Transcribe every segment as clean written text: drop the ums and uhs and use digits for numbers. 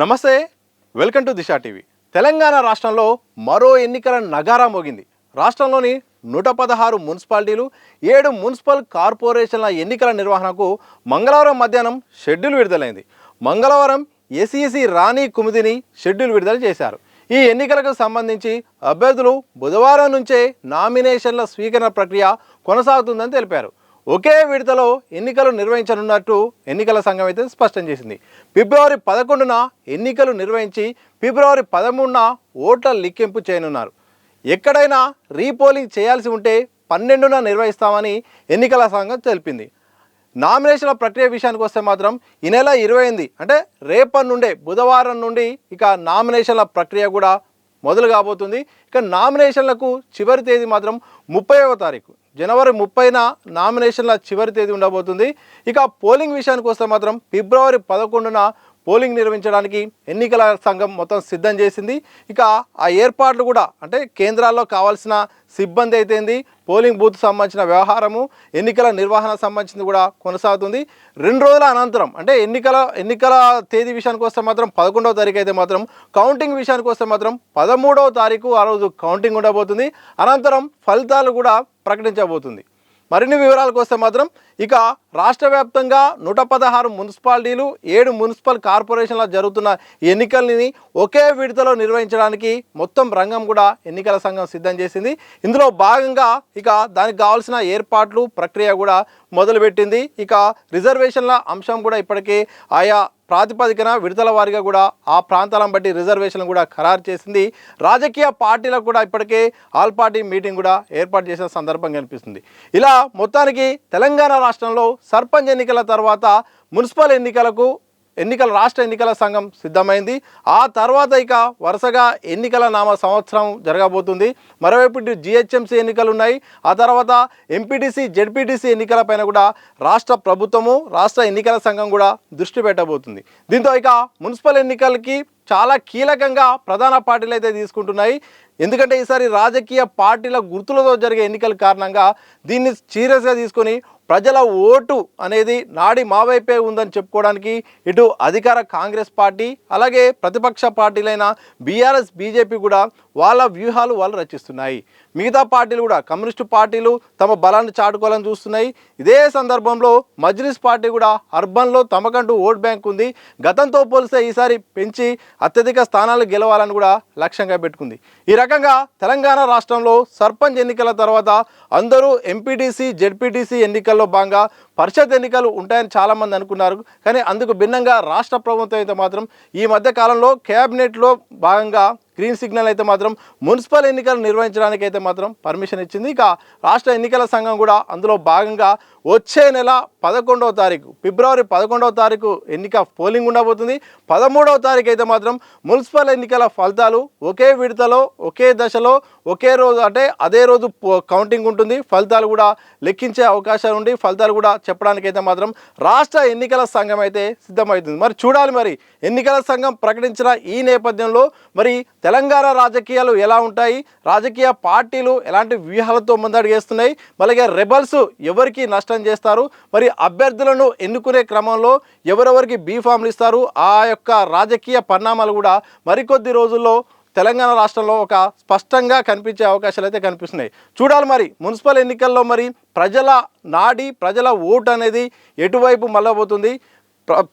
నమస్తే, welcome to Disha TV. Telangana రాష్ట్రంలో మరో ఎన్నికల నగారా మోగింది. రాష్ట్రంలోని 116 మున్సిపాలిటీలు, 7 మున్సిపల్ కార్పొరేషన్ల ఎన్నికల నిర్వహణకు మంగళవారం మధ్యాహ్నం షెడ్యూల్ విడుదలైంది. మంగళవారం ఎస్ఈసి రాణి కుముదిని షెడ్యూల్ విడుదల చేశారు. ఈ ఎన్నికలకు సంబంధించి అభ్యర్థులు బుధవారం నుంచే నామినేషన్ల స్వీకరణ ప్రక్రియ కొనసాగుతుందని తెలిపారు. ఒకే విడతలో ఎన్నికలు నిర్వహించనున్నట్టు ఎన్నికల సంఘం అయితే స్పష్టం చేసింది. ఫిబ్రవరి 11న ఎన్నికలు నిర్వహించి ఫిబ్రవరి 13న ఓట్ల లెక్కింపు చేయనున్నారు. ఎక్కడైనా రీపోలింగ్ చేయాల్సి ఉంటే 12న నిర్వహిస్తామని ఎన్నికల సంఘం తెలిపింది. నామినేషన్ల ప్రక్రియ విషయానికి వస్తే మాత్రం ఈ నెల 28 అంటే రేపటి నుండే బుధవారం నుండి ఇక నామినేషన్ల ప్రక్రియ కూడా మొదలు కాబోతుంది. ఇక నామినేషన్లకు చివరి తేదీ మాత్రం 30వ తారీఖు జనవరి 30న నామినేషన్ల చివరి తేదీ ఉండబోతుంది. ఇక పోలింగ్ విషయానికి వస్తే మాత్రం ఫిబ్రవరి 11న పోలింగ్ నిర్వహించడానికి ఎన్నికల సంఘం మొత్తం సిద్ధం చేసింది. ఇక ఆ ఏర్పాట్లు కూడా అంటే కేంద్రాల్లో కావాల్సిన సిబ్బంది అయితేంది, పోలింగ్ బూత్ సంబంధించిన వ్యవహారము, ఎన్నికల నిర్వహణ సంబంధించింది కూడా కొనసాగుతుంది. 2 రోజుల అనంతరం అంటే ఎన్నికల తేదీ విషయానికి వస్తే మాత్రం 11వ తారీఖు అయితే మాత్రం కౌంటింగ్ విషయానికి వస్తే మాత్రం 13వ తారీఖు ఆ రోజు కౌంటింగ్ ఉండబోతుంది. అనంతరం ఫలితాలు కూడా ప్రకటించబోతుంది. మరిన్ని వివరాలకు వస్తే మాత్రం ఇక రాష్ట్ర వ్యాప్తంగా 116 మున్సిపాలిటీలు, 7 మున్సిపల్ కార్పొరేషన్ల జరుగుతున్న ఎన్నికల్ని ఒకే విడతలో నిర్వహించడానికి మొత్తం రంగం కూడా ఎన్నికల సంఘం సిద్ధం చేసింది. ఇందులో భాగంగా ఇక దానికి కావాల్సిన ఏర్పాట్లు ప్రక్రియ కూడా మొదలుపెట్టింది. ఇక రిజర్వేషన్ల అంశం కూడా ఇప్పటికే ఆయా ప్రాతిపదికన విడతల వారీగా కూడా ఆ ప్రాంతాలను బట్టి రిజర్వేషన్లు కూడా ఖరారు చేసింది. రాజకీయ పార్టీలకు కూడా ఇప్పటికే ఆల్ పార్టీ మీటింగ్ కూడా ఏర్పాటు చేసిన సందర్భం కనిపిస్తుంది. ఇలా మొత్తానికి తెలంగాణ రాష్ట్రంలో సర్పంచ్ ఎన్నికల తర్వాత మున్సిపల్ రాష్ట్ర ఎన్నికల సంఘం సిద్ధమైంది. ఆ తర్వాత ఇక వరుసగా ఎన్నికల నామ సంవత్సరం జరగబోతుంది. మరోవైపు జిహెచ్ఎంసీ ఎన్నికలు ఉన్నాయి. ఆ తర్వాత ఎంపీటీసీ, జెడ్పీటీసీ ఎన్నికలపైన కూడా రాష్ట్ర ప్రభుత్వము, రాష్ట్ర ఎన్నికల సంఘం కూడా దృష్టి పెట్టబోతుంది. దీంతో ఇక మున్సిపల్ ఎన్నికలకి చాలా కీలకంగా ప్రధాన పార్టీలు అయితే తీసుకుంటున్నాయి. ఎందుకంటే ఈసారి రాజకీయ పార్టీల గుర్తులతో జరిగే ఎన్నికల కారణంగా దీన్ని సీరియస్గా తీసుకొని ప్రజల ఓటు అనేది నాడి మా వైపే ఉందని చెప్పుకోవడానికి ఇటు అధికార కాంగ్రెస్ పార్టీ అలాగే ప్రతిపక్ష పార్టీలైన బీఆర్ఎస్, బీజేపీ కూడా వాళ్ళ వ్యూహాలు వాళ్ళు రచిస్తున్నాయి. మిగతా పార్టీలు కూడా కమ్యూనిస్టు పార్టీలు తమ బలాన్ని చాటుకోవాలని చూస్తున్నాయి. ఇదే సందర్భంలో మజ్లిస్ పార్టీ కూడా అర్బన్లో తమకంటూ ఓట్ బ్యాంక్ ఉంది. గతంతో పోలిస్తే ఈసారి పెంచి అత్యధిక స్థానాలు గెలవాలని కూడా లక్ష్యంగా పెట్టుకుంది. ఈ రకంగా తెలంగాణ రాష్ట్రంలో సర్పంచ్ ఎన్నికల తర్వాత అందరూ ఎంపీటీసీ, జెడ్పీటీసీ ఎన్నికల్లో భాగంగా పరిషత్ ఎన్నికలు ఉంటాయని చాలామంది అనుకున్నారు. కానీ అందుకు భిన్నంగా రాష్ట్ర ప్రభుత్వం అయితే మాత్రం ఈ మధ్య కాలంలో క్యాబినెట్లో భాగంగా గ్రీన్ సిగ్నల్ అయితే మాత్రం మున్సిపల్ ఎన్నికలు నిర్వహించడానికి అయితే మాత్రం పర్మిషన్ ఇచ్చింది. ఇక రాష్ట్ర ఎన్నికల సంఘం కూడా అందులో భాగంగా వచ్చే నెల 11వ తారీఖు ఫిబ్రవరి 11వ తారీఖు ఎన్నిక పోలింగ్ ఉండబోతుంది. 13వ తారీఖు అయితే మాత్రం మున్సిపల్ ఎన్నికల ఫలితాలు ఒకే విడతలో, ఒకే దశలో, ఒకే రోజు అంటే అదే రోజు కౌంటింగ్ ఉంటుంది. ఫలితాలు కూడా లెక్కించే అవకాశాలు ఉండి ఫలితాలు కూడా చెప్పడానికి అయితే మాత్రం రాష్ట్ర ఎన్నికల సంఘం అయితే సిద్ధమవుతుంది. మరి చూడాలి, మరి ఎన్నికల సంఘం ప్రకటించిన ఈ నేపథ్యంలో మరి తెలంగాణ రాజకీయాలు ఎలా ఉంటాయి, రాజకీయ పార్టీలు ఎలాంటి వ్యూహాలతో ముందడుగేస్తున్నాయి, అలాగే రెబల్స్ ఎవరికి నష్టం చేస్తారు, మరి అభ్యర్థులను ఎన్నుకునే క్రమంలో ఎవరెవరికి బీఫామ్లు ఇస్తారు, ఆ యొక్క రాజకీయ పరిణామాలు కూడా మరికొద్ది రోజుల్లో తెలంగాణ రాష్ట్రంలో ఒక స్పష్టంగా కనిపించే అవకాశాలు అయితే కనిపిస్తున్నాయి. చూడాలి మరి మున్సిపల్ ఎన్నికల్లో మరి ప్రజల నాడి, ప్రజల ఓటు అనేది ఎటువైపు మళ్ళబోతుంది.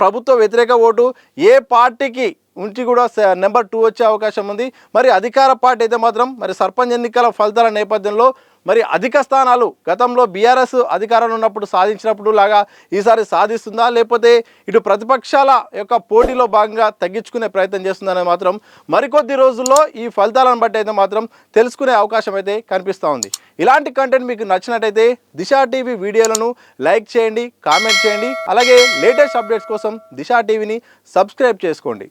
ప్రభుత్వ వ్యతిరేక ఓటు ఏ పార్టీకి ఉంచి కూడా నెంబర్ 2 వచ్చే అవకాశం ఉంది. మరి అధికార పార్టీ అయితే మాత్రం మరి సర్పంచ్ ఎన్నికల ఫలితాల నేపథ్యంలో మరి అధిక స్థానాలు గతంలో బీఆర్ఎస్ అధికారంలో ఉన్నప్పుడు సాధించినప్పుడు లాగా ఈసారి సాధిస్తుందా, లేకపోతే ఇటు ప్రతిపక్షాల యొక్క పోటీలో భాగంగా తగ్గించుకునే ప్రయత్నం చేస్తుందని మాత్రం మరికొద్ది రోజుల్లో ఈ ఫలితాలను బట్టి అయితే మాత్రం తెలుసుకునే అవకాశం అయితే కనిపిస్తూ ఉంది. ఇలాంటి కంటెంట్ మీకు నచ్చినట్టయితే దిశా టీవీ వీడియోలను లైక్ చేయండి, కామెంట్ చేయండి. అలాగే లేటెస్ట్ అప్డేట్స్ కోసం దిశా టీవీని సబ్స్క్రైబ్ చేసుకోండి.